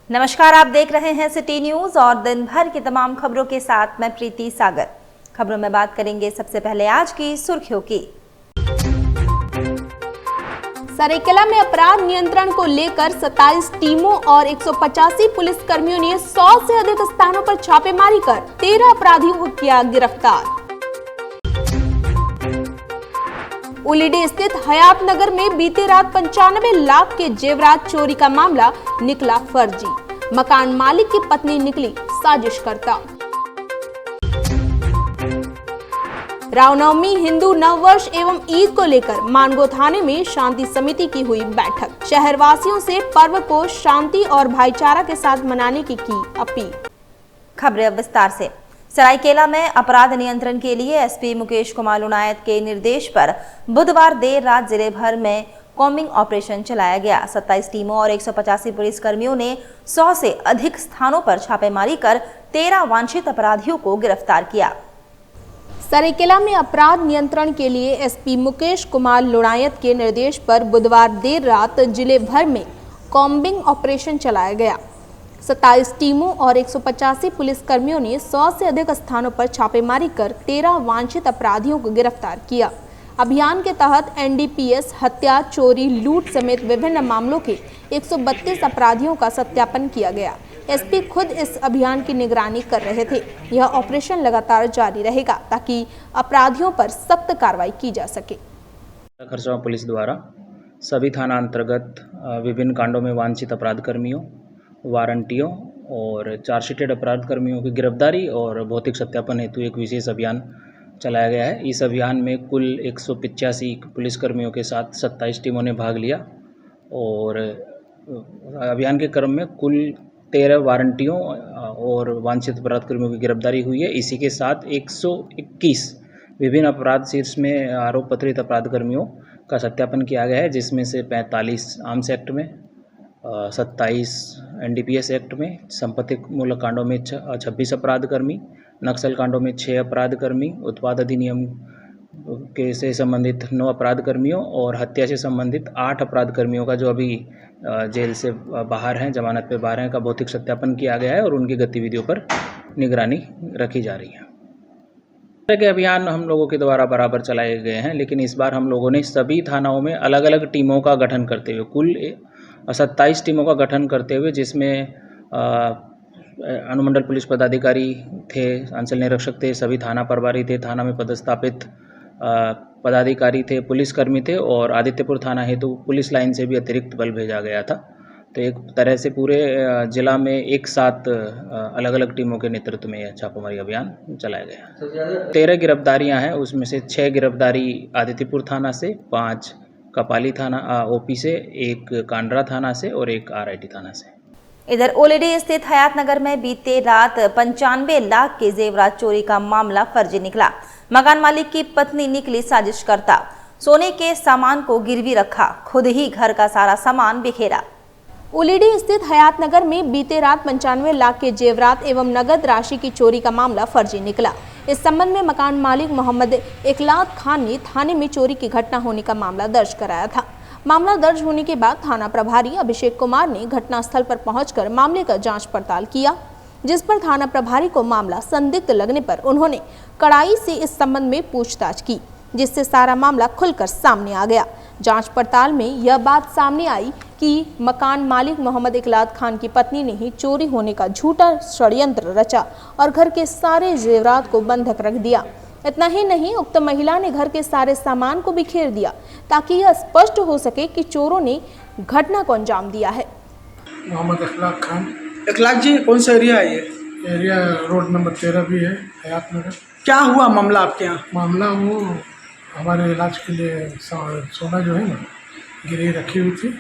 नमस्कार, आप देख रहे हैं सिटी न्यूज और दिन भर की तमाम खबरों के साथ मैं प्रीति सागर। खबरों में बात करेंगे सबसे पहले आज की सुर्खियों की। सरायकेला में अपराध नियंत्रण को लेकर 27 टीमों और 185 पुलिस कर्मियों ने 100 से अधिक स्थानों पर छापेमारी कर 13 अपराधियों को किया गिरफ्तार। उलीडी स्थित हयात नगर में बीती रात 95 लाख के जेवरात चोरी का मामला निकला फर्जी। मकान मालिक की पत्नी निकली साजिशकर्ता। रामनवमी, हिंदू नववर्ष एवं ईद को लेकर मानगो थाने में शांति समिति की हुई बैठक। शहरवासियों से पर्व को शांति और भाईचारा के साथ मनाने की अपील। खबरें विस्तार से। सरायकेला में अपराध नियंत्रण के लिए एसपी मुकेश कुमार लुणायत के निर्देश पर बुधवार देर रात जिले भर में कॉम्बिंग ऑपरेशन चलाया गया। 27 टीमों और 185 पुलिस कर्मियों ने 100 से अधिक स्थानों पर छापेमारी कर 13 वांछित अपराधियों को गिरफ्तार किया। सरायकेला में अपराध नियंत्रण के लिए एसपी मुकेश कुमार लुणायत के निर्देश पर बुधवार देर रात जिले भर में कॉम्बिंग ऑपरेशन चलाया गया। 27 टीमों और 185 पुलिस कर्मियों ने 100 से अधिक स्थानों पर छापेमारी कर 13 वांछित अपराधियों को गिरफ्तार किया। अभियान के तहत एनडीपीएस, हत्या, चोरी, लूट समेत विभिन्न मामलों के 132 अपराधियों का सत्यापन किया गया। एसपी खुद इस अभियान की निगरानी कर रहे थे। यह ऑपरेशन लगातार जारी रहेगा ताकि अपराधियों पर सख्त कार्रवाई की जा सके। खरसावां पुलिस द्वारा सभी थाना अंतर्गत विभिन्न कांडों में वांछित अपराध कर्मियों, वारंटियों और चार्जशीटेड अपराध कर्मियों की गिरफ्तारी और भौतिक सत्यापन हेतु एक विशेष अभियान चलाया गया है। इस अभियान में कुल 185 पुलिसकर्मियों के साथ 27 टीमों ने भाग लिया और अभियान के क्रम में कुल 13 वारंटियों और वांछित अपराध कर्मियों की गिरफ्तारी हुई है। इसी के साथ 121 विभिन्न अपराध शीर्ष में आरोप पत्रित अपराध कर्मियों का सत्यापन किया गया है, जिसमें से 45 आर्म्स एक्ट में, 27 एनडीपीएस एक्ट में, संपत्ति मूलक कांडों में 26 अपराध कर्मी, नक्सल कांडों में 6 अपराध कर्मी, उत्पाद अधिनियम के से संबंधित 9 अपराध कर्मियों और हत्या से संबंधित 8 अपराध कर्मियों का जो अभी जेल से बाहर हैं, जमानत पे बाहर हैं, का भौतिक सत्यापन किया गया है और उनकी गतिविधियों पर निगरानी रखी जा रही है। इस तरह के अभियान हम लोगों के द्वारा बराबर चलाए गए हैं, लेकिन इस बार हम लोगों ने सभी थानाओं में अलग अलग टीमों का गठन करते हुए कुल 27 टीमों का गठन करते हुए, जिसमें अनुमंडल पुलिस पदाधिकारी थे, अंचल निरीक्षक थे, सभी थाना प्रभारी थे, थाना में पदस्थापित पदाधिकारी थे, पुलिसकर्मी थे और आदित्यपुर थाना हेतु पुलिस लाइन से भी अतिरिक्त बल भेजा गया था। तो एक तरह से पूरे जिला में एक साथ अलग अलग टीमों के नेतृत्व में यह छापामारी अभियान चलाया गया। 13 गिरफ्तारियां हैं, उसमें से 6 गिरफ्तारी आदित्यपुर थाना से, 5 कपाली थाना ओपी से, 1 कांडरा थाना से और 1 आरआईटी थाना से। इधर ओलीडी स्थित हयात नगर में बीते रात 95 लाख के जेवरात चोरी का मामला फर्जी निकला। मकान मालिक की पत्नी निकली साजिशकर्ता। सोने के सामान को गिरवी रखा, खुद ही घर का सारा सामान बिखेरा। उलीडी स्थित हयात नगर में बीते रात 95 लाख के जेवरात एवं नगद राशि की चोरी का मामला फर्जी निकला। इस संबंध में मकान मालिक मोहम्मद इकलात खान ने थाने में चोरी की घटना होने का मामला दर्ज कराया था। मामला दर्ज होने के बाद थाना प्रभारी अभिषेक कुमार ने घटनास्थल पर पहुंचकर मामले का जांच पड़ताल किया, जिस पर थाना प्रभारी को मामला संदिग्ध लगने पर उन्होंने कड़ाई से इस संबंध में पूछताछ की, जिससे सारा मामला खुलकर सामने आ गया। जांच पड़ताल में यह बात सामने आई कि मकान मालिक मोहम्मद इकलात खान की पत्नी ने ही चोरी होने का झूठा षड्यंत्र रचा और घर के सारे जेवरात को बंधक रख दिया। इतना ही नहीं, उक्त महिला ने घर के सारे सामान को बिखेर दिया ताकि यह स्पष्ट हो सके कि चोरों ने घटना को अंजाम दिया है। मोहम्मद इकलात खान। इकलात जी, कौन सा एरिया है ये? एरिया रोड नंबर 13 भी है, हयात नगर। क्या हुआ मामला आपके यहाँ? मामला वो हमारे इलाज के लिए सोना जो है ना गिरवी रखी हुई थी।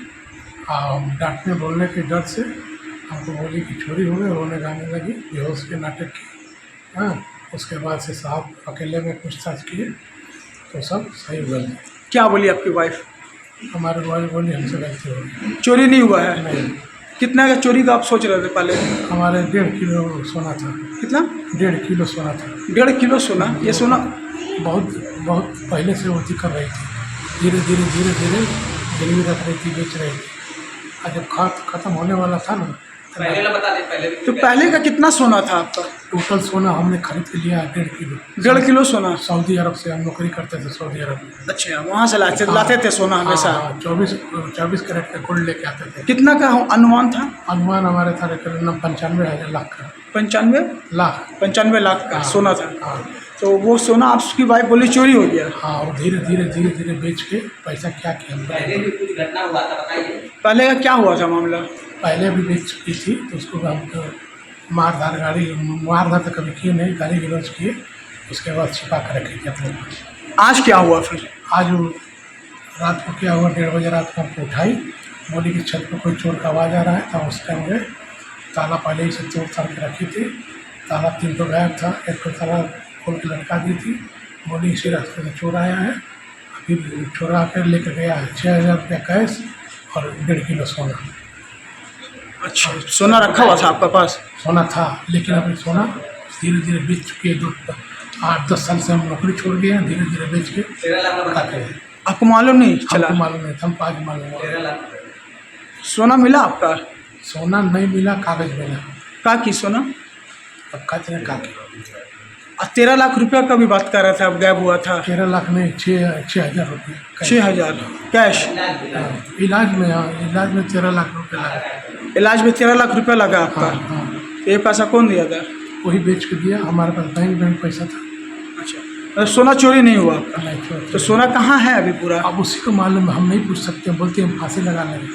डांटने बोलने के डर से हमको बोली कि चोरी हो गई, रोने गाने लगी, बेहोश के नाटक की। हाँ, उसके बाद से साहब अकेले में पूछताछ किए तो सब सही बोल। क्या बोली आपकी वाइफ? हमारे वाइफ बोली हमसे गलती हो गई, चोरी नहीं हुआ है। नहीं। कितना का चोरी का आप सोच रहे थे पहले? हमारे 1.5 किलो सोना था। कितना? 1.5 किलो सोना था। 1.5 किलो सोना? ये सोना बहुत पहले से वो कर रही थी। धीरे धीरे गिरवी रख रही थी, बेच रही थी। और जब खत्म होने वाला था ना, तो पहले का कितना सोना था आपका? टोटल सोना हमने खरीद के लिया 1.5 किलो। 1.5 किलो सोना? सऊदी अरब से हम नौकरी करते थे, सऊदी अरब में। अच्छा, वहाँ से लाते थे सोना हमेशा? 24 कैरेट का गोल्ड लेके आते थे। कितना का अनुमान था? अनुमान हमारे था 95 लाख का। 95 लाख का सोना था। हाँ। तो वो सोना आपकी वाइफ बोली चोरी हो गया? हाँ, और धीरे धीरे बेच के पैसा क्या किया। पहले का क्या हुआ था मामला? पहले भी बेच चुकी थी, तो उसको हम मारधार तो कभी किए नहीं, गाली गलौज किए, उसके बाद छिपा कर रखे थे अपने पास। आज क्या हुआ फिर? आज रात को क्या हुआ, 1:30 बजे रात को हमको उठाई, बोली कि छत पर कोई चोर का आवाज़ आ रहा है। तो उस टाइम में ताला पहले ही से तोड़ ताड़ के रखी थी, ताला 3 तो गायब था, 1 तो ताला खोल के लटका दी थी। बोली इसी रास्ते से चोर आया है, अभी चोरा कर लेकर गया है 6,000 रुपया कैश और 1.5 किलो सोना। अच्छा, सोना रखा हुआ था आपका पास? सोना था, लेकिन अभी सोना धीरे धीरे बेच चुके हैं। 8-10 साल से हम नौकरी छोड़ गए हैं, धीरे धीरे बेच के खाते हैं। आपको मालूम नहीं चला? हमको मालूम नहीं था, हमको आज मालूम हुआ। सोना मिला आपका? सोना नहीं मिला, कागज मिला। का की सोना? अब कहते हैं काकी। 13 लाख रुपया का भी बात कर रहा था, अब गायब हुआ था। 13 लाख नहीं, 6,000 रुपये। 6,000 कैश? इलाज में, हाँ, इलाज में 13 लाख रुपये लगा। इलाज में 13 लाख रुपया लगा आपका? हाँ। तो ये पैसा कौन दिया था? वही बेच के दिया, हमारे पास बैंक पैसा था। अच्छा, तो सोना चोरी नहीं हुआ आपका? नहीं, चोर। तो सोना कहाँ है अभी पूरा? अब उसी को मालूम है, हम नहीं पूछ सकते, बोलते हम फांसी लगा लेंगे।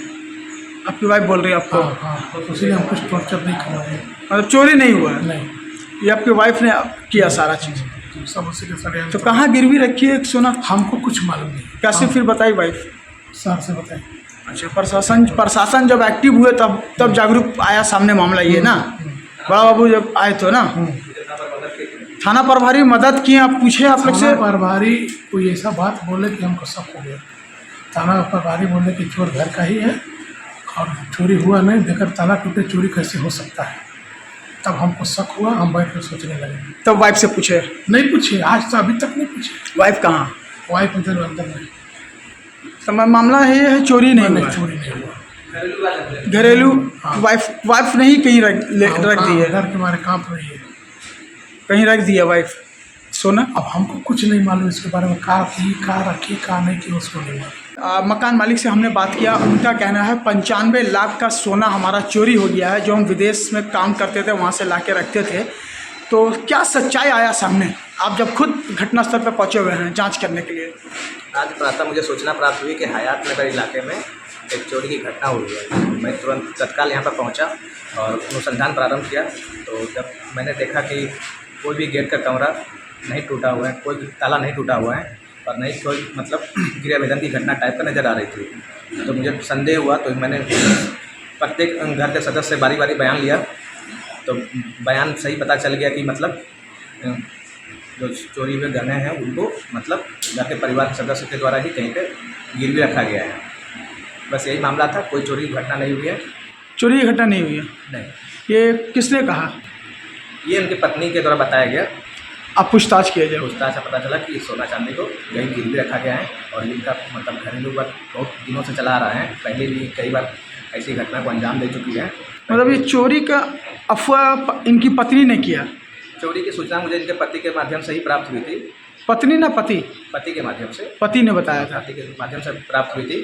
आपकी वाइफ बोल रही है आपको? हाँ, तो इसलिए हम कुछ टॉर्चर नहीं करवाएंगे। मतलब चोरी नहीं हुआ है? नहीं, ये आपकी वाइफ ने किया सारा चीज़? सब उसी के सड़े। तो कहाँ गिरवी रखी है सोना? हमको कुछ मालूम नहीं। कैसे फिर बताई वाइफ? सर से बताइए। अच्छा, प्रशासन जब एक्टिव हुए तब जागरूक आया सामने मामला ये ना? बड़ा बाबू जब आए तो ना, थाना प्रभारी मदद किए, आप पूछे आप लोग से? थाना प्रभारी कोई ऐसा बात बोले कि हमको शक हो गया। थाना प्रभारी बोले कि चोर घर का ही है और चोरी हुआ नहीं, बेकर ताला टूटे चोरी कैसे हो सकता है। तब हमको शक हुआ, हम बैठ कर सोचने लगे। तब वाइफ से पूछे? नहीं पूछे, आज तो अभी तक नहीं पूछे। वाइफ कहाँ? वाइफ उधर अंदर नहीं। तो मामला ये है चोरी नहीं हुआ? चोरी नहीं हुआ। घरेलू? वाइफ नहीं कहीं रख दी है? घर के हमारे कांप रही है, कहीं रख दी है वाइफ सोना? अब हमको कुछ नहीं मालूम इसके बारे में, कहाँ रखी कहाँ नहीं की, उसको नहीं मालूम। मकान मालिक से हमने बात किया, उनका कहना है 95 लाख का सोना हमारा चोरी हो गया है, जो हम विदेश में काम करते थे वहाँ से ला के रखते थे। तो क्या सच्चाई आया सामने, आप जब खुद घटनास्थल पर पहुँचे हुए हैं जांच करने के लिए? आज प्रातः मुझे सूचना प्राप्त हुई कि हयात नगर इलाके में एक चोरी की घटना हुई है। मैं तुरंत तत्काल यहाँ पर पहुँचा और अनुसंधान प्रारंभ किया। तो जब मैंने देखा कि कोई भी गेट का कमरा नहीं टूटा हुआ है, कोई ताला नहीं टूटा हुआ है और नहीं कोई मतलब गृहभेदन की घटना टाइप का नज़र आ रही थी, तो मुझे संदेह हुआ। तो मैंने प्रत्येक घर के सदस्य से बारी बारी बयान लिया, तो बयान सही पता चल गया कि मतलब जो चोरी हुए गहने हैं उनको मतलब घर के परिवार के सदस्य के द्वारा ही कहीं पे गिरवी रखा गया है। बस यही मामला था, कोई चोरी की घटना नहीं हुई है। चोरी की घटना नहीं हुई है? नहीं। ये किसने कहा? ये उनकी पत्नी के द्वारा बताया गया। आप पूछताछ किया जाए? पूछताछ से पता चला कि सोना चांदी को कहीं गिरवी रखा गया है और इनका मतलब घरेलू वर्ग बहुत दिनों से चला आ रहा है, पहले भी कई बार ऐसी घटना को अंजाम दे चुकी है। मतलब ये चोरी का अफवाह इनकी पत्नी ने किया? चोरी की सूचना मुझे इनके पति के माध्यम से ही प्राप्त हुई थी। पत्नी ना पति? पति के माध्यम से। पति ने बताया था? पति के माध्यम से प्राप्त हुई थी,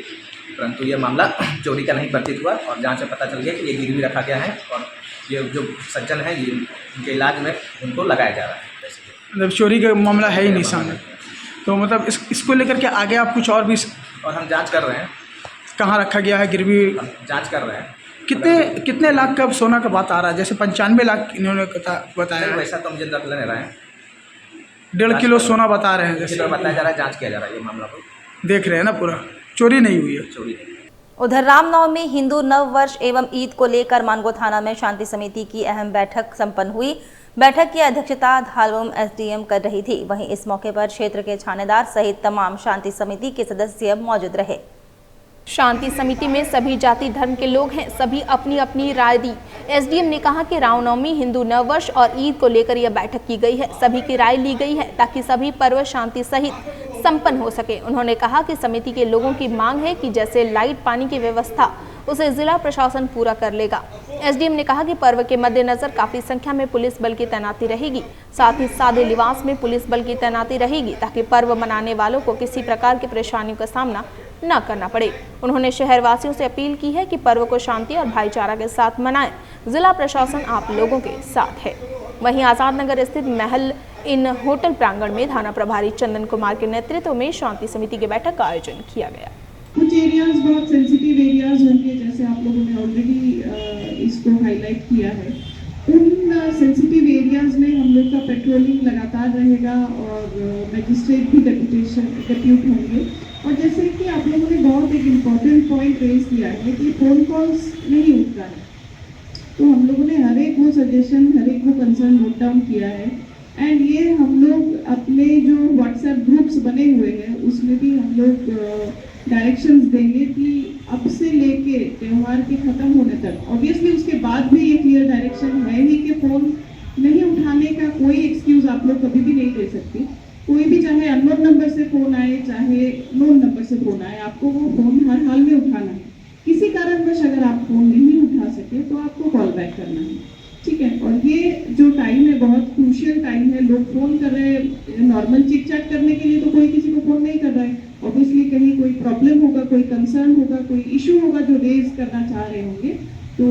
परंतु ये मामला चोरी का नहीं प्रतीत हुआ और जांच में पता चल गया कि ये गिरवी रखा गया है और ये जो सज्जन है ये उनके इलाज में उनको लगाया जा रहा है। मतलब चोरी का मामला है ही नहीं सामने। तो मतलब इसको लेकर के आगे आप कुछ और भी? और हम जांच कर रहे हैं। कहाँ रखा गया है गिरवी? हम जांच कर रहे हैं। कितने लाख का सोना का बात आ रहा है? जैसे 95 लाख इन्होंने बताया। वैसा तो मुझे नकल नहीं रहा है। 1.5 किलो सोना बता रहे हैं, जैसे बताया जा रहा है, जांच किया जा रहा है। ये मामला को देख रहे हैं ना, पूरा चोरी नहीं हुई है। चोरी नहीं। उधर रामनवमी, हिंदू नव वर्ष एवं ईद को लेकर मानगो थाना में शांति समिति की अहम बैठक संपन्न हुई। बैठक की अध्यक्षता धालवम एसडीएम कर रही थी। वहीं इस मौके पर क्षेत्र के थानेदार सहित तमाम शांति समिति के सदस्य मौजूद रहे। शांति समिति में सभी जाति धर्म के लोग हैं, सभी अपनी अपनी राय दी। एसडीएम ने कहा कि रामनवमी, हिंदू नववर्ष और ईद को लेकर यह बैठक की गई है, सभी की राय ली गई है ताकि सभी पर्व शांति सहित संपन्न हो सके। उन्होंने कहा कि समिति के लोगों की मांग है कि जैसे लाइट, पानी की व्यवस्था उसे जिला प्रशासन पूरा कर लेगा। एसडीएम ने कहा कि पर्व के मद्देनजर काफी संख्या में पुलिस बल की तैनाती रहेगी, साथ ही सादे लिबास में पुलिस बल की तैनाती रहेगी ताकि पर्व मनाने वालों को किसी प्रकार की परेशानियों का सामना न करना पड़े। उन्होंने शहरवासियों से अपील की है कि पर्व को शांति और भाईचारा के साथ मनाएं। जिला प्रशासन आप लोगों के साथ है। वहीं आजाद नगर स्थित महल इन होटल प्रांगण में थाना प्रभारी चंदन कुमार के नेतृत्व में शांति समिति की बैठक का आयोजन किया गया। कुछ एरियाज बहुत सेंसिटिव एरियाज होंगे, जैसे आप लोगों ने ऑलरेडी इसको हाईलाइट किया है। उन सेंसिटिव एरियाज में हम लोग का पेट्रोलिंग लगातार रहेगा और मजिस्ट्रेट भी डेप्यूट होंगे। और जैसे कि आप लोगों ने बहुत एक इम्पॉर्टेंट पॉइंट रेज किया है कि फ़ोन कॉल्स नहीं उठता है, तो हम लोगों ने हर एक वो सजेशन, हर एक वो कंसर्न नोट डाउन किया है। एंड ये हम लोग अपने जो व्हाट्सएप ग्रुप्स बने हुए हैं उसमें भी हम लोग डायरेक्शंस देंगे कि अब से लेके त्यौहार के ख़त्म होने तक, ऑब्वियसली उसके बाद भी ये क्लियर डायरेक्शन है ही कि फ़ोन नहीं उठाने का कोई एक्सक्यूज़ आप लोग कभी भी नहीं दे सकते। कोई भी चाहे अननोन नंबर से फ़ोन आए, चाहे नोन नंबर से फ़ोन आए, आपको वो फ़ोन हर हाल में उठाना है। किसी कारणवश अगर आप फ़ोन नहीं उठा सके तो आपको कॉल बैक करना है, ठीक है। और ये जो टाइम है बहुत क्रूशियल टाइम है। लोग फ़ोन कर रहे हैं नॉर्मल चिट चैट करने के लिए, तो कोई किसी को फ़ोन नहीं कर रहा है। ऑब्वियसली कहीं कोई प्रॉब्लम होगा, कोई कंसर्न होगा, कोई इशू होगा जो रेज करना चाह रहे होंगे, तो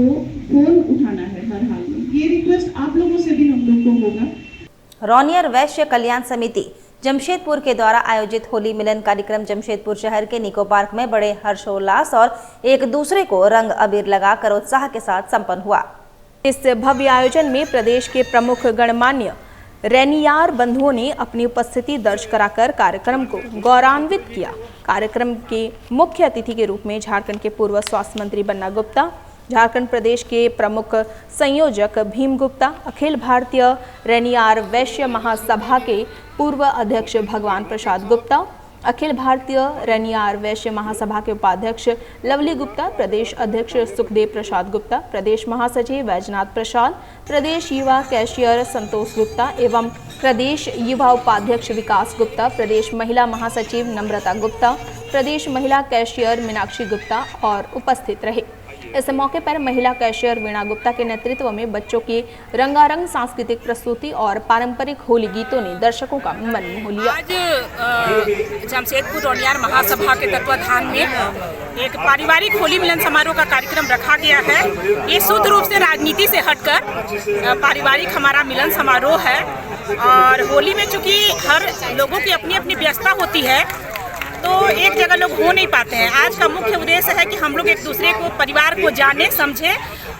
फ़ोन उठाना है हर हाल में। ये रिक्वेस्ट आप लोगों से भी हम लोग को होगा। रौनियर वैश्य कल्याण समिति जमशेदपुर के द्वारा आयोजित होली मिलन कार्यक्रम जमशेदपुर शहर के निको पार्क में बड़े हर्षोल्लास और एक दूसरे को रंग अबीर लगाकर उत्साह के साथ संपन्न हुआ। इस भव्य आयोजन में प्रदेश के प्रमुख गणमान्य रैनियार बंधुओं ने अपनी उपस्थिति दर्ज कराकर कार्यक्रम को गौरवान्वित किया। कार्यक्रम के मुख्य अतिथि के रूप में झारखंड के पूर्व स्वास्थ्य मंत्री बन्ना गुप्ता, झारखंड प्रदेश के प्रमुख संयोजक भीम गुप्ता, अखिल भारतीय रैनियार वैश्य महासभा के पूर्व अध्यक्ष भगवान प्रसाद गुप्ता, अखिल भारतीय रैनियार वैश्य महासभा के उपाध्यक्ष लवली गुप्ता, प्रदेश अध्यक्ष सुखदेव प्रसाद गुप्ता, प्रदेश महासचिव वैजनाथ प्रसाद, प्रदेश युवा कैशियर संतोष गुप्ता एवं प्रदेश युवा उपाध्यक्ष विकास गुप्ता, प्रदेश महिला महासचिव नम्रता गुप्ता, प्रदेश महिला कैशियर मीनाक्षी गुप्ता और उपस्थित रहे। इस मौके पर महिला कैशियर वीणा गुप्ता के नेतृत्व में बच्चों की रंगारंग सांस्कृतिक प्रस्तुति और पारंपरिक होली गीतों ने दर्शकों का मन मोह लिया। आज जमशेदपुर रौनियार महासभा के तत्वाधान में एक पारिवारिक होली मिलन समारोह का कार्यक्रम रखा गया है। ये शुद्ध रूप से राजनीति से हटकर पारिवारिक हमारा मिलन समारोह है। और होली में चूंकि हर लोगों की अपनी अपनी व्यस्तता होती है, तो एक जगह लोग हो नहीं पाते हैं। आज का मुख्य उद्देश्य है कि हम लोग एक दूसरे को, परिवार को जाने समझे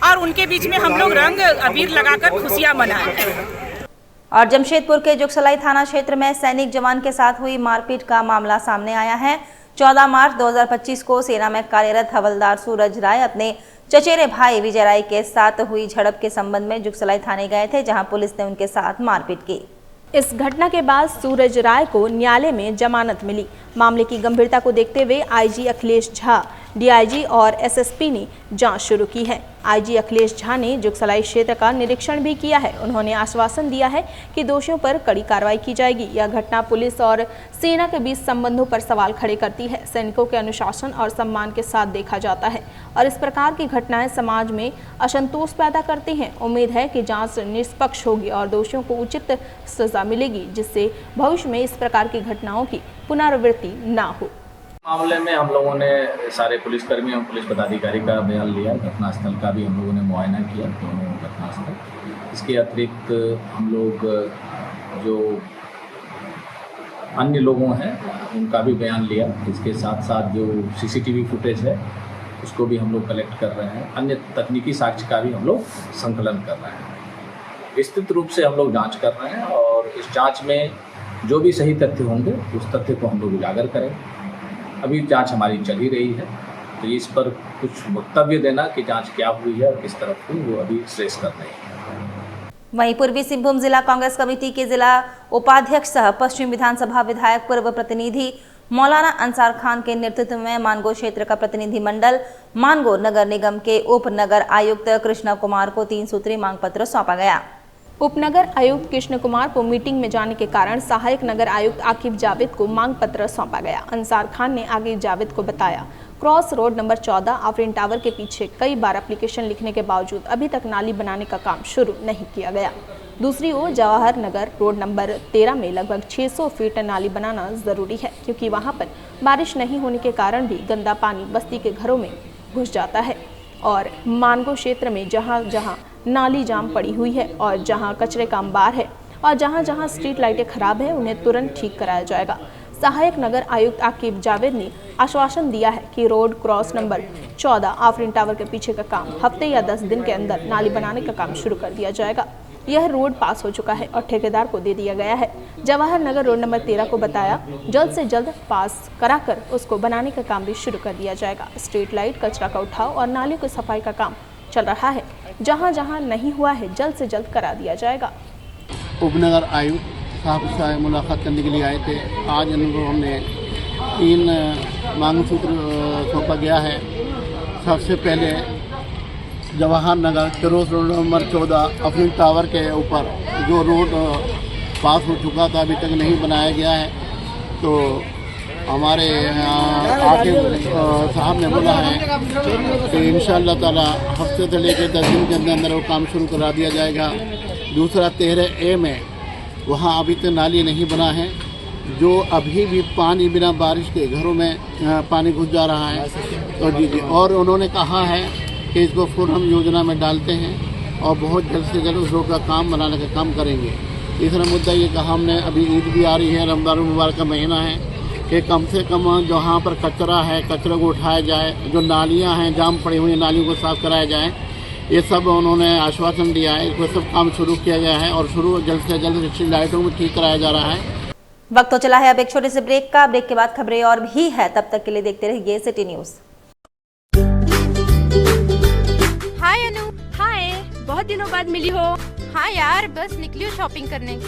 और उनके बीच में हम लोग रंग अबीर लगाकर खुशियां मनाएं। और जमशेदपुर के जुगसलाई थाना क्षेत्र में सैनिक जवान के साथ हुई मारपीट का मामला सामने आया है। 14 मार्च 2025 को सेना में कार्यरत हवलदार सूरज राय अपने चचेरे भाई विजय राय के साथ हुई झड़प के संबंध में जुगसलाई थाने गए थे, जहां पुलिस ने उनके साथ मारपीट की। इस घटना के बाद सूरज राय को न्यायालय में जमानत मिली। मामले की गंभीरता को देखते हुए आईजी अखिलेश झा, डीआईजी और एसएसपी ने जांच शुरू की है। आईजी अखिलेश झा ने जुगसलाई क्षेत्र का निरीक्षण भी किया है। उन्होंने आश्वासन दिया है कि दोषियों पर कड़ी कार्रवाई की जाएगी। यह घटना पुलिस और सेना के बीच संबंधों पर सवाल खड़े करती है। सैनिकों के अनुशासन और सम्मान के साथ देखा जाता है और इस प्रकार की घटनाएं समाज में असंतोष पैदा करती हैं। उम्मीद है कि जांच निष्पक्ष होगी और दोषियों को उचित सजा मिलेगी, जिससे भविष्य में इस प्रकार की घटनाओं की पुनरावृत्ति न हो। मामले में हम लोगों ने सारे पुलिसकर्मी और पुलिस पदाधिकारी का बयान लिया। घटनास्थल का भी हम लोगों ने मुआयना किया, दोनों घटनास्थल। इसके अतिरिक्त हम लोग जो अन्य लोगों हैं उनका भी बयान लिया। इसके साथ साथ जो सीसीटीवी फुटेज है उसको भी हम लोग कलेक्ट कर रहे हैं। अन्य तकनीकी साक्ष्य का भी हम लोग संकलन कर रहे हैं। विस्तृत रूप से हम लोग जाँच कर रहे हैं और इस जाँच में जो भी सही तथ्य होंगे उस तथ्य को हम लोग उजागर करेंगे। अभी जांच हमारी चल ही रही है, तो इस पर कुछ वक्तव्य देना कि जांच क्या हुई है और किस तरफ हुई, वो अभी श्रेष्ठ कर रहे हैं। वहीं पूर्वी सिंहभूम जिला कांग्रेस कमेटी के जिला उपाध्यक्ष सह पश्चिम विधानसभा विधायक पूर्व प्रतिनिधि मौलाना अंसार खान के नेतृत्व में मानगो क्षेत्र का प्रतिनिधि मंडल मानगो नगर निगम के उप नगर आयुक्त कृष्णा कुमार को 3 सूत्रीय मांग पत्र सौंपा गया। उपनगर आयुक्त कृष्ण कुमार को मीटिंग में जाने के कारण सहायक नगर आयुक्त आकिब जावेद को मांग पत्र सौंपा गया। अंसार खान ने आगे जावेद को बताया, cross road number 14 Afreen tower के पीछे कई बार एप्लीकेशन लिखने के बावजूद अभी तक नाली बनाने का काम शुरू नहीं किया गया। दूसरी ओर जवाहर नगर रोड नंबर 13 में लगभग 600 फीट नाली बनाना ज़रूरी है, क्योंकि वहां पर बारिश नहीं होने के कारण भी गंदा पानी बस्ती के घरों में घुस जाता है और मानगो क्षेत्र में जहां जहां नाली जाम पड़ी हुई है और जहां कचरे का अंबार है और जहां जहां स्ट्रीट लाइटें खराब है उन्हें तुरंत ठीक कराया जाएगा। सहायक नगर आयुक्त आकिब जावेद ने आश्वासन दिया है कि road cross number 14 Afreen tower के पीछे का काम हफ्ते या 10 दिन के अंदर नाली बनाने का काम शुरू कर दिया जाएगा। यह रोड पास हो चुका है और ठेकेदार को दे दिया गया है। जवाहर नगर रोड नंबर 13 को बताया जल्द से जल्द पास कराकर उसको बनाने का काम भी शुरू कर दिया जाएगा। स्ट्रीट लाइट, कचरा का उठाव और नालियों की सफाई का काम चल रहा है। जहां जहां नहीं हुआ है जल्द से जल्द करा दिया जाएगा। उपनगर आयुक्त साहब से मुलाकात करने के लिए आए थे। आज इनको हमने 3 मांग सूत्र सौंपा गया है। सबसे पहले Jawahar Nagar cross road number 14 Afreen tower के ऊपर जो रोड पास हो चुका था, अभी तक नहीं बनाया गया है, तो हमारे आकिब साहब ने बोला है कि इंशाअल्लाह ताला हफ्ते से लेकर 10 दिन के अंदर अंदर वो काम शुरू करा दिया जाएगा। दूसरा 13A में वहाँ अभी तक नाली नहीं बना है, जो अभी भी पानी बिना बारिश के घरों में पानी घुस जा रहा है। तो जी और उन्होंने कहा है कि इसको फिर हम योजना में डालते हैं और बहुत जल्द से जल्द उस रोड का काम बनाने का काम करेंगे। तीसरा मुद्दा ये कहा हमने, अभी ईद भी आ रही है, रमज़ान मुबारक का महीना है, कि कम से कम जहाँ पर कचरा है कचरे को उठाया जाए, जो नालियाँ हैं जाम पड़ी हुई नालियों को साफ़ कराया जाए। ये सब उन्होंने आश्वासन दिया है। इसको सब काम शुरू किया गया है और शुरू जल्द से जल्द स्ट्रीट लाइटों में ठीक कराया जा रहा है। वक्त तो चला है अब एक छोटे से ब्रेक का। ब्रेक के बाद खबरें और भी है, तब तक के लिए देखते रहिए सिटी न्यूज़। हाय अनु। हाय, बहुत दिनों बाद मिली हो। हाँ यार, बस निकली हूँ शॉपिंग करने।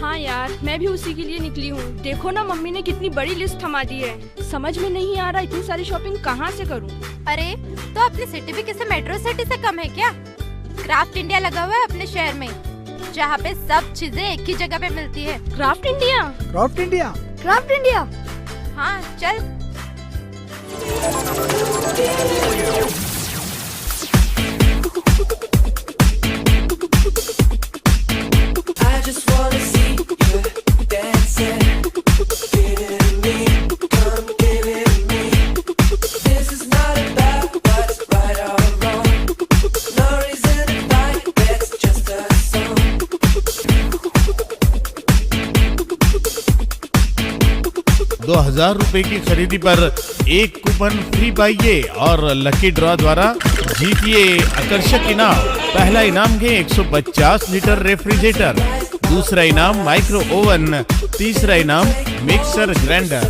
हाँ यार, मैं भी उसी के लिए निकली हूँ। देखो ना, मम्मी ने कितनी बड़ी लिस्ट थमा दी है। समझ में नहीं आ रहा इतनी सारी शॉपिंग कहाँ से करूँ। अरे तो अपनी सिटी भी किसी मेट्रो सिटी से कम है क्या? क्राफ्ट इंडिया लगा हुआ है अपने शहर में, जहाँ पे सब चीजें एक ही जगह पे मिलती है। Craft India? Craft India? Craft India, हाँ चल। ₹2000 की खरीदी पर एक कूपन फ्री पाइए और लकी ड्रॉ द्वारा जीतिए आकर्षक इनाम। पहला इनाम है 150 लीटर रेफ्रिजरेटर, दूसरा इनाम माइक्रो ओवन, तीसरा इनाम मिक्सर ग्राइंडर।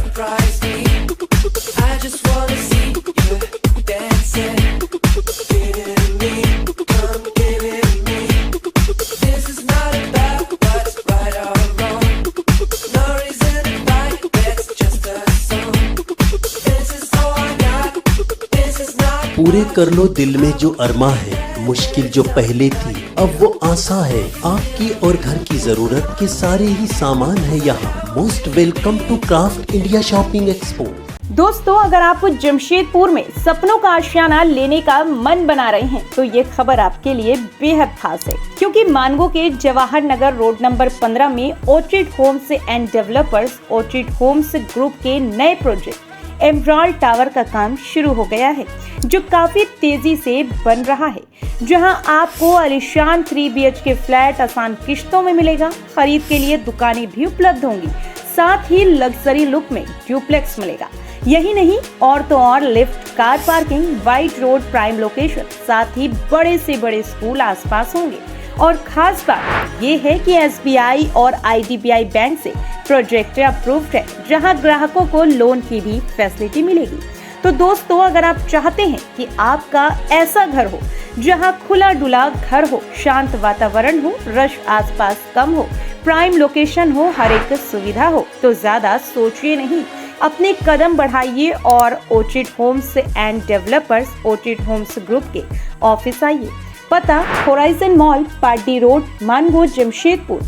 पूरे कर लो दिल में जो अरमा है, मुश्किल जो पहले थी अब वो आसान है। आपकी और घर की जरूरत के सारे ही सामान है यहाँ। Most welcome to craft India shopping expo. दोस्तों, अगर आप जमशेदपुर में सपनों का आशियाना लेने का मन बना रहे हैं तो ये खबर आपके लिए बेहद खास है, क्योंकि मानगो के जवाहर नगर रोड नंबर 15 में orchid homes and developers orchid homes group के नए प्रोजेक्ट एमराल्ड टावर का काम शुरू हो गया है, जो काफी तेजी से बन रहा है, जहां आपको आलीशान 3 BHK फ्लैट आसान किश्तों में मिलेगा। खरीद के लिए दुकानें भी उपलब्ध होंगी, साथ ही लग्जरी लुक में ड्यूप्लेक्स मिलेगा। यही नहीं, और तो और lift, car parking, wide road prime location, साथ ही बड़े से बड़े स्कूल आसपास होंगे। और खास बात ये है कि SBI और IDBI बैंक से प्रोजेक्ट अप्रूव्ड है, जहां ग्राहकों को लोन की भी फैसिलिटी मिलेगी। तो दोस्तों, अगर आप चाहते हैं कि आपका ऐसा घर हो जहां खुला डुला घर हो, शांत वातावरण हो, रश आसपास कम हो, प्राइम लोकेशन हो, हर एक सुविधा हो, तो ज्यादा सोचिए नहीं, अपने कदम बढ़ाइए और orchid homes and developers orchid homes group के ऑफिस आइए। पता horizon mall, party road, Mango, Jamshedpur.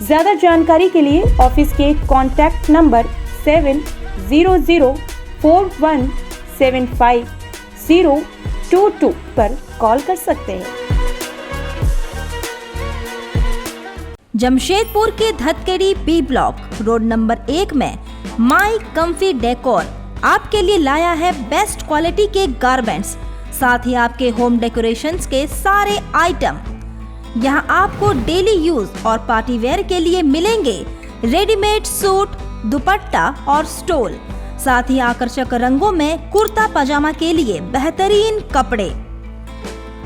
ज्यादा जानकारी के लिए ऑफिस के कॉन्टैक्ट नंबर 700417 7522 पर कॉल कर सकते हैं। जमशेदपुर के धतकेड़ी बी ब्लॉक रोड नंबर 1 में माई कम्फी डेकोर आपके लिए लाया है बेस्ट क्वालिटी के गारमेंट्स, साथ ही आपके होम डेकोरेशंस के सारे आइटम। यहाँ आपको डेली यूज और पार्टी वेयर के लिए मिलेंगे रेडीमेड सूट, दुपट्टा और स्टोल, साथ ही आकर्षक रंगों में कुर्ता पजामा के लिए बेहतरीन कपड़े।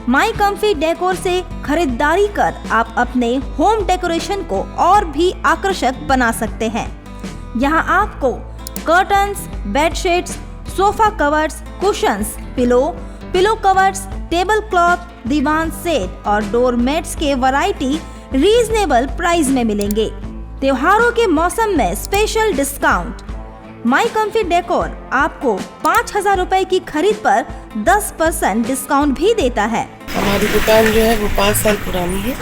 माई कम्फी डेकोर से खरीदारी कर आप अपने होम डेकोरेशन को और भी आकर्षक बना सकते हैं। यहाँ आपको curtains, bedsheets, sofa covers, cushions, pillow covers, table cloth, दीवान सेट और डोर मैट्स के वैरायटी रीजनेबल प्राइस में मिलेंगे। त्योहारों के मौसम में special discount. My Comfy Decor आपको 5,000 रुपए की खरीद पर 10% डिस्काउंट भी देता है। हमारी दुकान जो है वो 5 साल पुरानी है।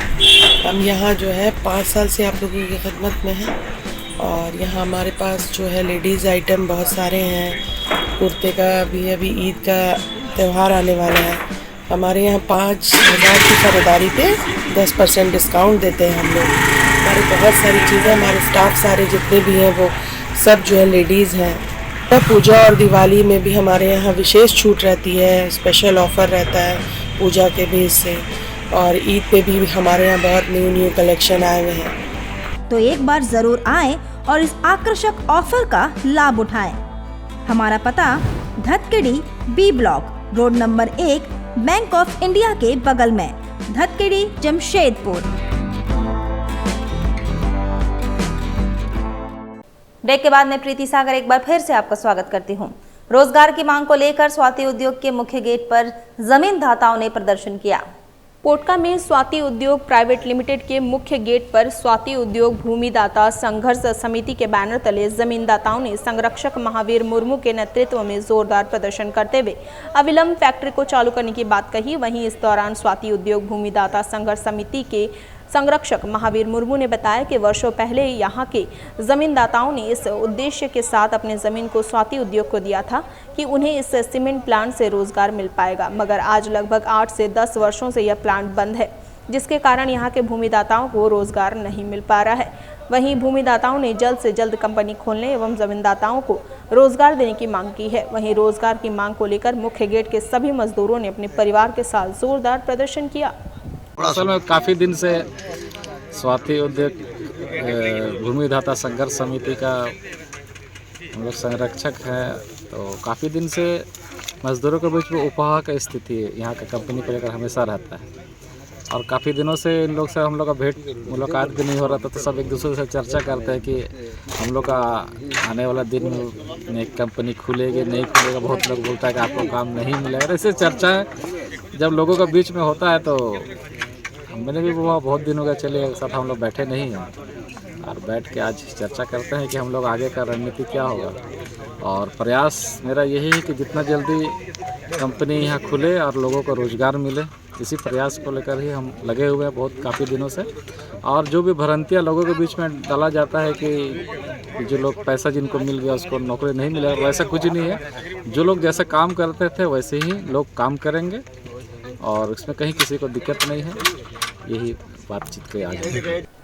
हम यहाँ जो है 5 साल से आप लोगों की खिदमत में हैं और यहाँ हमारे पास जो है लेडीज़ आइटम बहुत सारे हैं। कुर्ते का भी अभी ईद का त्यौहार आने वाला है, हमारे यहाँ 5,000 की खरीदारी पे 10% डिस्काउंट देते हैं हम लोग। हमारी बहुत सारी चीज़ें, हमारे स्टाफ सारे जितने भी हैं वो सब जो है लेडीज़ हैं। पूजा और दिवाली में भी हमारे यहाँ विशेष छूट रहती है, स्पेशल ऑफ़र रहता है पूजा के बेस से, और ईद पे भी हमारे यहाँ बहुत न्यू कलेक्शन आए हुए हैं। तो एक बार जरूर आएं और इस आकर्षक ऑफर का लाभ उठाएं। हमारा पता Dhatkedi B block road number 1 bank of India के बगल में, धतकेड़ी, जमशेदपुर। ब्रेक के बाद मैं प्रीति सागर एक बार फिर से आपका स्वागत करती हूं। रोजगार की मांग को लेकर स्वाति उद्योग के मुख्य गेट पर जमीन दाताओं ने प्रदर्शन किया। पोटका में स्वाति उद्योग प्राइवेट लिमिटेड के मुख्य गेट पर स्वाति उद्योग भूमिदाता संघर्ष समिति के बैनर तले जमीनदाताओं ने संरक्षक महावीर मुर्मू के नेतृत्व में जोरदार प्रदर्शन करते हुए अविलंब फैक्ट्री को चालू करने की बात कही। वहीं इस दौरान स्वाति उद्योग भूमिदाता संघर्ष समिति के संरक्षक महावीर मुर्मू ने बताया कि वर्षों पहले यहाँ के जमीनदाताओं ने इस उद्देश्य के साथ अपने ज़मीन को स्वाति उद्योग को दिया था कि उन्हें इस सीमेंट प्लांट से रोजगार मिल पाएगा, मगर आज लगभग 8 से 10 वर्षों से यह प्लांट बंद है, जिसके कारण यहाँ के भूमिदाताओं को रोजगार नहीं मिल पा रहा है। वहीं भूमिदाताओं ने जल्द से जल्द कंपनी खोलने एवं जमीनदाताओं को रोजगार देने की मांग की है। वहीं रोजगार की मांग को लेकर मुख्य गेट के सभी मजदूरों ने अपने परिवार के साथ जोरदार प्रदर्शन किया। असल में काफ़ी दिन से स्वाति उद्योग भूमिदाता संघर्ष समिति का हम लोग संरक्षक हैं, तो काफ़ी दिन से मजदूरों के बीच में उपहार का स्थिति यहाँ का कंपनी को लेकर हमेशा रहता है और काफ़ी दिनों से इन लोग से हम लोग का भेंट मुलाकात भी नहीं हो रहा था। तो सब एक दूसरे से चर्चा करते हैं कि हम लोग का आने वाला दिन में कंपनी खुलेगी नहीं खुलेगा। बहुत लोग बोलता है कि आपको काम नहीं मिलेगा। ऐसे चर्चा जब लोगों के बीच में होता है तो मैंने भी वो बहुत दिन हो गया चले एक साथ हम लोग बैठे नहीं हैं और बैठ के आज चर्चा करते हैं कि हम लोग आगे का रणनीति क्या होगा। और प्रयास मेरा यही है कि जितना जल्दी कंपनी यहाँ खुले और लोगों को रोज़गार मिले, इसी प्रयास को लेकर ही हम लगे हुए हैं बहुत काफ़ी दिनों से। और जो भी भ्रांतियाँ लोगों के बीच में डाला जाता है कि जो लोग पैसा जिनको मिल गया उसको नौकरी नहीं मिलेगा, वैसा कुछ नहीं है। जो लोग जैसे काम करते थे वैसे ही लोग काम करेंगे और इसमें कहीं किसी को दिक्कत नहीं है। यही बातचीत के आज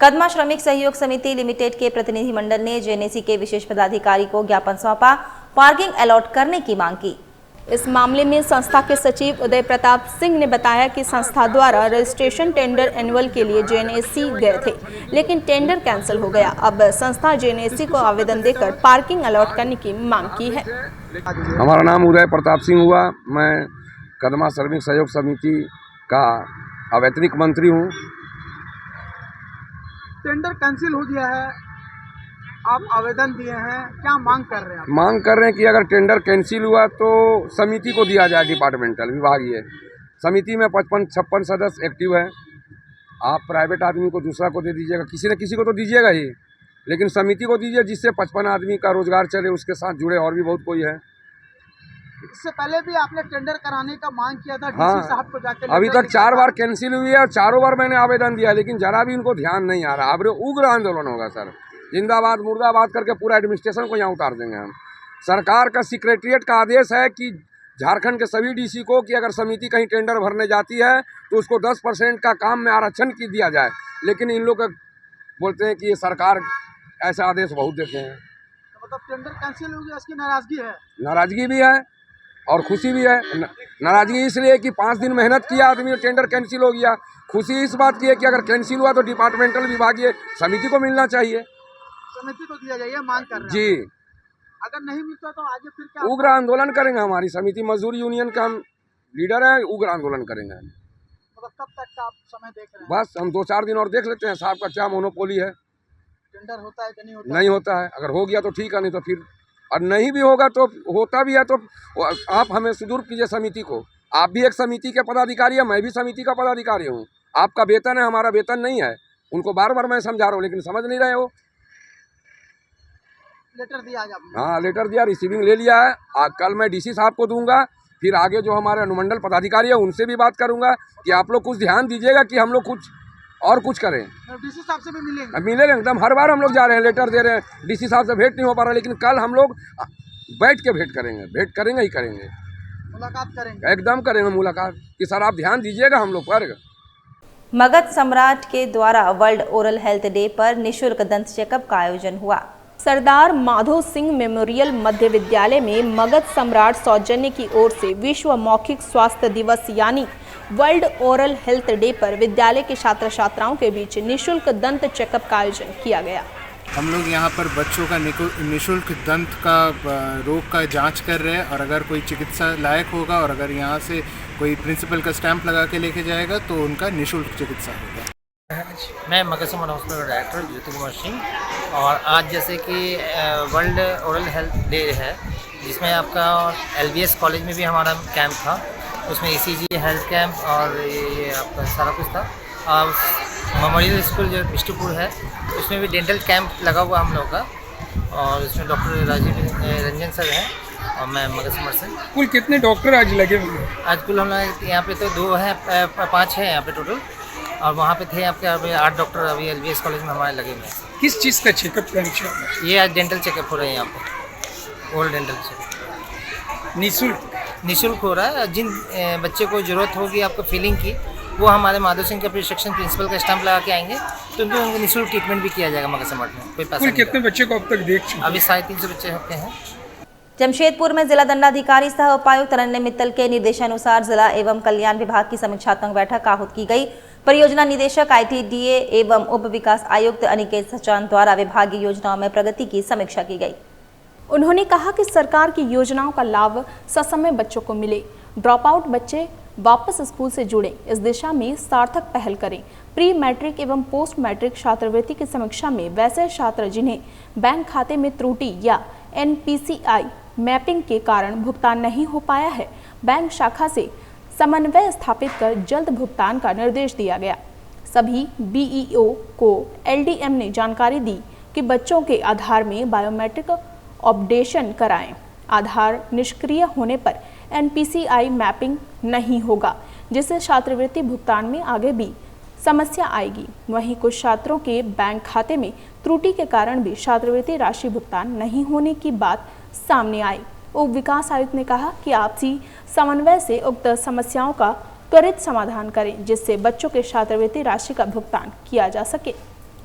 कदमा श्रमिक सहयोग समिति लिमिटेड के प्रतिनिधि मंडल ने जेएनएसी के विशेष पदाधिकारी को ज्ञापन सौंपा, पार्किंग अलॉट करने की मांग की। इस मामले में संस्था के सचिव उदय प्रताप सिंह ने बताया कि संस्था द्वारा रजिस्ट्रेशन टेंडर एनुअल के लिए जेएनएसी गए थे, लेकिन टेंडर कैंसिल हो गया। अब संस्था जेएनएसी को आवेदन देकर पार्किंग अलॉट करने की मांग की है। हमारा नाम उदय प्रताप सिंह हुआ, मैं कदमा श्रमिक सहयोग समिति का अवैतनिक मंत्री हूँ। टेंडर कैंसिल हो गया है, आप आवेदन दिए हैं, क्या मांग कर रहे हैं? मांग कर रहे हैं कि अगर टेंडर कैंसिल हुआ तो समिति को दिया जाए, डिपार्टमेंटल विभागीय समिति में 55-56 सदस्य एक्टिव है। आप प्राइवेट आदमी को दूसरा को दे दीजिएगा, किसी न किसी को तो दीजिएगा ही, लेकिन समिति को दीजिए जिससे 55 आदमी का रोजगार चले, उसके साथ जुड़े और भी बहुत कोई है। इससे पहले भी आपने टेंडर कराने का मांग किया था हाँ, डीसी साहब को जाके। अभी तक 4 बार कैंसिल हुई है और 4 बार मैंने आवेदन दिया, लेकिन जरा भी इनको ध्यान नहीं आ रहा। अब उग्र आंदोलन होगा सर, जिंदाबाद मुर्दाबाद करके पूरा एडमिनिस्ट्रेशन को यहाँ उतार देंगे हम। सरकार का सेक्रेटरीट का आदेश है कि झारखंड के सभी डीसी को कि अगर समिति कहीं टेंडर भरने जाती है तो उसको 10% का काम में आरक्षण की दिया जाए, लेकिन इन लोग बोलते हैं कि ये सरकार ऐसा आदेश बहुत देते हैं। तो मतलब टेंडर कैंसिल हो गया, इसकी नाराजगी है? नाराजगी भी है और खुशी भी है। नाराजगी इसलिए कि 5 दिन मेहनत किया आदमी, टेंडर कैंसिल हो गया। खुशी इस बात की है कि अगर कैंसिल हुआ तो डिपार्टमेंटल विभागीय समिति को मिलना चाहिए, समिति को दिया जाए, मांग कर रहे हैं जी। अगर नहीं मिलता तो आगे फिर क्या? उग्र आंदोलन करेंगे। हमारी समिति मजदूर यूनियन का हम लीडर है, उग्र आंदोलन करेंगे। मतलब कब तक का आप समय देख रहे हैं? बस हम 2-4 दिन और देख लेते हैं साहब का क्या मोनोपोली है। टेंडर होता है कि नहीं होता? नहीं होता है, अगर हो गया तो ठीक है, नहीं तो फिर और नहीं भी होगा तो होता भी है तो आप हमें सुदूर कीजिए समिति को। आप भी एक समिति के पदाधिकारी है, मैं भी समिति का पदाधिकारी हूँ। आपका वेतन है, हमारा वेतन नहीं है। उनको बार बार मैं समझा रहा हूँ लेकिन समझ नहीं रहे हो। लेटर दिया आज आपने? हाँ, लेटर दिया, रिसीविंग ले लिया है। कल मैं डीसी साहब को दूंगा, फिर आगे जो हमारे अनुमंडल पदाधिकारी है उनसे भी बात करूंगा कि आप लोग कुछ ध्यान दीजिएगा कि हम लोग कुछ और कुछ करें। डीसी साहब से भी मिलेंगे? मिलेंगे एकदम, हर बार हम लोग जा रहे हैं, लेटर दे रहे हैं। डीसी साहब से भेंट नहीं हो पा रहा, लेकिन कल हम लोग बैठ के भेंट करेंगे ही करेंगे, मुलाकात करेंगे, एकदम करेंगे मुलाकात कि सर आप ध्यान दीजिएगा हम लोग पर। मगध सम्राट के द्वारा वर्ल्ड ओरल हेल्थ डे पर निःशुल्क दंत चेकअप का आयोजन हुआ। सरदार माधो सिंह मेमोरियल मध्य विद्यालय में मगध सम्राट सौजन्य की ओर से विश्व मौखिक स्वास्थ्य दिवस यानी वर्ल्ड ओरल हेल्थ डे पर विद्यालय के छात्र छात्राओं के बीच निःशुल्क दंत चेकअप का आयोजन किया गया। हम लोग यहाँ पर बच्चों का निःशुल्क दंत का रोग का जांच कर रहे हैं और अगर कोई चिकित्सा लायक होगा और अगर यहाँ से कोई प्रिंसिपल का स्टैंप लगा के लेके जाएगा तो उनका निःशुल्क चिकित्सा होगा। मैं मगध सम्राट हॉस्पिटल का डायरेक्टर ज्योति कुमार सिंह, और आज जैसे कि वर्ल्ड ओरल हेल्थ डे है जिसमें आपका LBS कॉलेज में भी हमारा कैंप था, उसमें ECG हेल्थ कैंप और ये आपका सारा कुछ था। और मेमोरियल स्कूल जो बिष्टुपुर है उसमें भी डेंटल कैंप लगा हुआ हम लोग का, और उसमें डॉक्टर राजीव रंजन सर हैं और मैं मगध सम्राट से। कुल कितने डॉक्टर आज लगे हुए हैं? आज कुल हम लोग यहाँ पे तो 2 हैं, 5 हैं यहाँ पे टोटल, और वहाँ पे थे आपके अभी 8 डॉक्टर अभी LBS कॉलेज में हमारे लगे हुए हैं। किस चीज़ का चेकअप करना? ये आज डेंटल चेकअप हो रहा है यहाँ पे, ओरल डेंटल चेकअप निःशुल्क हो रहा है। जिन बच्चे को ज़रूरत होगी आपको फीलिंग की, वो हमारे माधो सिंह के प्रिस्क्रिप्शन प्रिंसिपल का स्टैंप लगा के आएंगे तो उनको निःशुल्क ट्रीटमेंट भी किया जाएगा मगध सम्राट में। कोई पैसा कितने बच्चे को अब तक देख चुके? अभी 350 बच्चे होते हैं। जमशेदपुर में जिला दंडाधिकारी सह उपायुक्त अरण्य मित्तल के निर्देशानुसार जिला एवं कल्याण विभाग की समीक्षात्मक बैठक आहूत की गई। परियोजना निदेशक ITDA एवं उप विकास आयुक्त अनिकेत सचान द्वारा विभागीय योजनाओं में प्रगति की समीक्षा की गई। उन्होंने कहा कि सरकार की योजनाओं का लाभ ससमय बच्चों को मिले, ड्रॉप आउट बच्चे वापस स्कूल से जुड़े, इस दिशा में सार्थक पहल करें। प्री मैट्रिक एवं पोस्ट मैट्रिक छात्रवृत्ति की समीक्षा में वैसे छात्र जिन्हें बैंक खाते में त्रुटि या NPCI मैपिंग के कारण भुगतान नहीं हो पाया है, बैंक शाखा से समन्वय स्थापित कर जल्द भुगतान का निर्देश दिया गया। सभी BEO को LDM ने जानकारी दी कि बच्चों के आधार में बायोमेट्रिक अपडेशन कराएं। आधार निष्क्रिय होने पर NPCI मैपिंग नहीं होगा, जिससे छात्रवृत्ति भुगतान में आगे भी समस्या आएगी। वहीं कुछ छात्रों के बैंक खाते में त्रुटि के कारण भी छात्रवृत्ति राशि भुगतान नहीं होने की बात सामने आई। उप विकास आयुक्त ने कहा कि आपसी समन्वय से उक्त समस्याओं का त्वरित समाधान करें, जिससे बच्चों के छात्रवृत्ति राशि का भुगतान किया जा सके।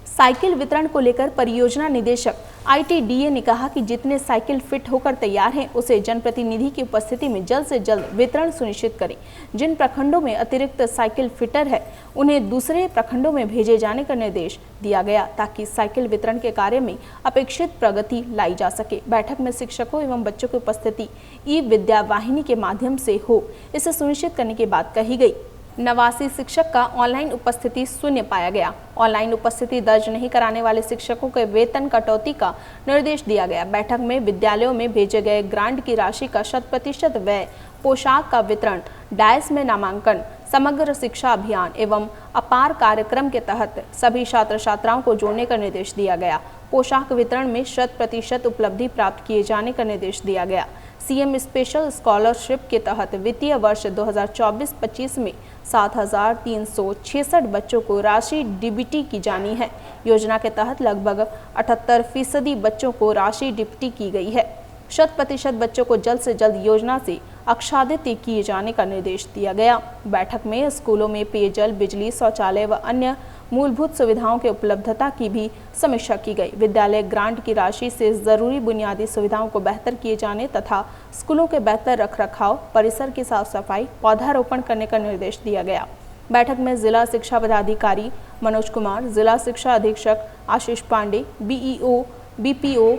साइकिल वितरण को लेकर परियोजना निदेशक ITDA ने कहा कि जितने साइकिल फिट होकर तैयार हैं उसे जनप्रतिनिधि की उपस्थिति में जल्द से जल्द वितरण सुनिश्चित करें। जिन प्रखंडों में अतिरिक्त साइकिल फिटर है उन्हें दूसरे प्रखंडों में भेजे जाने का निर्देश दिया गया, ताकि साइकिल वितरण के कार्य में अपेक्षित प्रगति लाई जा सके। बैठक में शिक्षकों एवं बच्चों की उपस्थिति ई-विद्या वाहिनी के माध्यम से हो, इसे सुनिश्चित करने की बात कही गई। 89 शिक्षक का ऑनलाइन उपस्थिति शून्य पाया गया। ऑनलाइन उपस्थिति दर्ज नहीं कराने वाले शिक्षकों के वेतन कटौती का निर्देश दिया गया। बैठक में विद्यालयों में भेजे गए ग्रांट की राशि का 100% व्यय, पोशाक का वितरण, डायस में नामांकन, समग्र शिक्षा अभियान एवं अपार कार्यक्रम के तहत सभी छात्र छात्राओं को जोड़ने का निर्देश दिया गया। पोशाक वितरण में 100% उपलब्धि प्राप्त किए जाने का निर्देश दिया गया। CM स्पेशल स्कॉलरशिप के तहत वित्तीय वर्ष 2024-25 में 7,366 बच्चों को राशि DBT की जानी है। योजना के तहत लगभग 78% बच्चों को राशि DBT की गई है। 100% बच्चों को जल्द से जल्द योजना से आच्छादित किए जाने का निर्देश दिया गया। बैठक में स्कूलों में पेयजल, बिजली, शौचालय व अन्य मूलभूत सुविधाओं की उपलब्धता की भी समीक्षा की गई। विद्यालय ग्रांट की राशि से जरूरी बुनियादी सुविधाओं को बेहतर किए जाने तथा स्कूलों के बेहतर रखरखाव, परिसर की साफ सफाई, पौधारोपण करने का निर्देश दिया गया। बैठक में जिला शिक्षा पदाधिकारी मनोज कुमार, जिला शिक्षा अधीक्षक आशीष Pandey, BEO, BPO,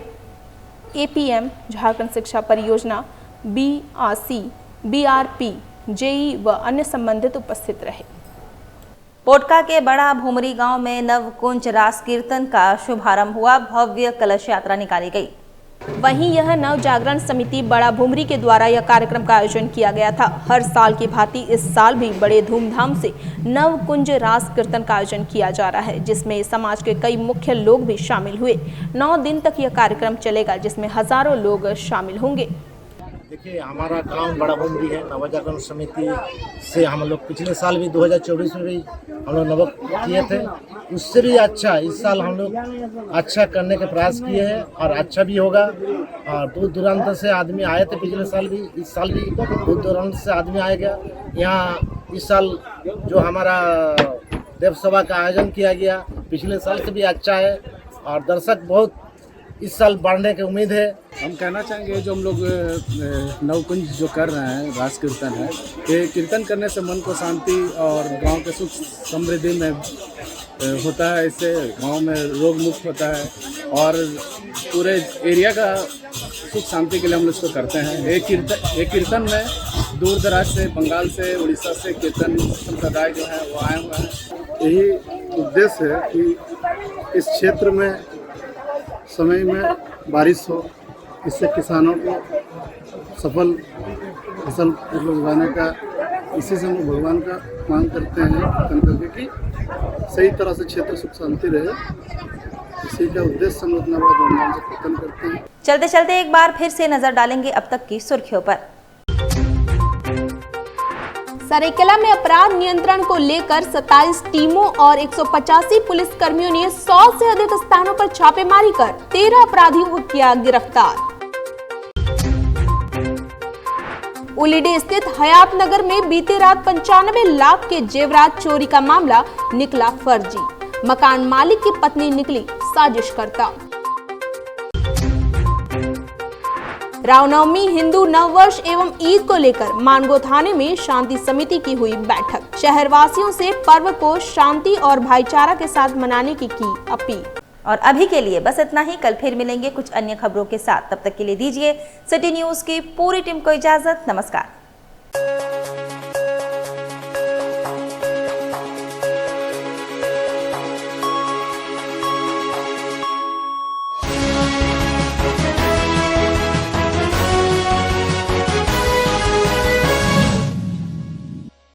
APM, Jharkhand शिक्षा परियोजना, BRC, BRP, JE व अन्य संबंधित उपस्थित रहे। पोटका के बड़ा भूमरी गांव में नवकुंज रास कीर्तन का शुभारंभ हुआ। भव्य कलश यात्रा निकाली गई। वहीं यह नव जागरण समिति बड़ा भूमरी के द्वारा यह कार्यक्रम का आयोजन किया गया था। हर साल की भांति इस साल भी बड़े धूमधाम से नवकुंज रास कीर्तन का आयोजन किया जा रहा है, जिसमें समाज के कई मुख्य लोग भी शामिल हुए। 9 दिन तक यह कार्यक्रम चलेगा, जिसमें हजारों लोग शामिल होंगे। देखिए, हमारा गांव बड़ा भूमरी है। नवजागरण समिति से हम लोग पिछले साल भी 2024 में भी हम लोग नव किए थे, उससे भी अच्छा इस साल हम लोग अच्छा करने के प्रयास किए हैं और अच्छा भी होगा। और दूर दूरांत से आदमी आए थे पिछले साल भी, इस साल भी दूर दूरांत से आदमी आएगा। यहाँ इस साल जो हमारा देव सभा का आयोजन किया गया पिछले साल से भी अच्छा है और दर्शक बहुत इस साल बढ़ने की उम्मीद है। हम कहना चाहेंगे जो हम लोग नवकुंज जो कर रहे हैं रास कीर्तन है, ये कीर्तन करने से मन को शांति और गांव के सुख समृद्धि में होता है। इससे गांव में रोग मुक्त होता है और पूरे एरिया का सुख शांति के लिए हम लोग इसको करते हैं। एक कीर्तन में दूर दराज से, बंगाल से, उड़ीसा से कीर्तन संप्रदाय जो है वो आए हुए हैं। यही उद्देश्य है कि इस क्षेत्र में समय में बारिश हो, इससे किसानों को सफल फसल उगाने का, इसी से हम भगवान का मांग करते हैं करके कि सही तरह से क्षेत्र सुख शांति रहे। इसी का उद्देश्य हम इतना बड़ा धूमधाम से कीर्तन करते हैं। चलते चलते एक बार फिर से नजर डालेंगे अब तक की सुर्खियों पर। सरायकेला में अपराध नियंत्रण को लेकर 27 टीमों और 185 पुलिस कर्मियों ने 100 से अधिक स्थानों पर छापेमारी कर 13 अपराधियों को किया गिरफ्तार। उलीडी स्थित हयात नगर में बीती रात 95 लाख के जेवरात चोरी का मामला निकला फर्जी। मकान मालिक की पत्नी निकली साजिशकर्ता। रामनवमी, हिंदू नववर्ष एवं ईद को लेकर मानगो थाने में शांति समिति की हुई बैठक। शहरवासियों से पर्व को शांति और भाईचारा के साथ मनाने की अपील। और अभी के लिए बस इतना ही। कल फिर मिलेंगे कुछ अन्य खबरों के साथ। तब तक के लिए दीजिए सिटी न्यूज की पूरी टीम को इजाजत। नमस्कार।